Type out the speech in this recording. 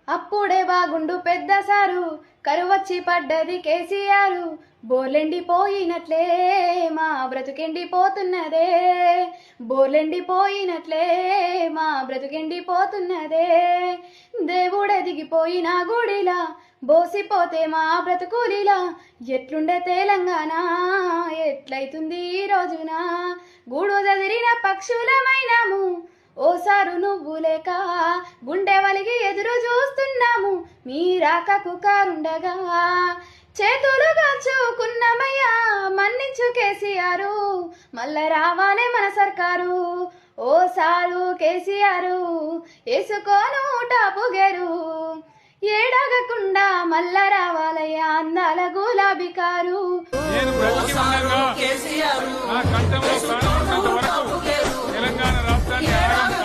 అప్పుడే బాగుండు పెద్ద సారు కరువచ్చి పడ్డది కేసీఆర్ బోర్లెండిపోయినట్లే మా బ్రతుకెండిపోతున్నదే బోర్లెండిపోయినట్లే మా బ్రతుకెండిపోతున్నదే దేవుడెదిగిపోయిన గుడిలా బోసిపోతే మా బ్రతుకులిలా ఎట్లుండే తెలంగాణ ఎట్లయితుంది ఈ రోజున గూడు చదిరిన పక్షులమైనాము ఓసారు నువ్వు లేక గుండె వలిగి ఎదురు చూస్తున్నాము మీ రాకకు కారుండగా చేతులు కాల్చుకున్నామయ్యా మన్నించు కేసీఆర్ మళ్ళ రావాలే మన సర్కారు ఓసారు కేసీఆర్ వేసుకోను టాపుగేరు ఏడాగకుండా మళ్ళ రావాలయ్యా అందాల గులాబీ కారు తెలంగాణ రాష్ట్రాన్ని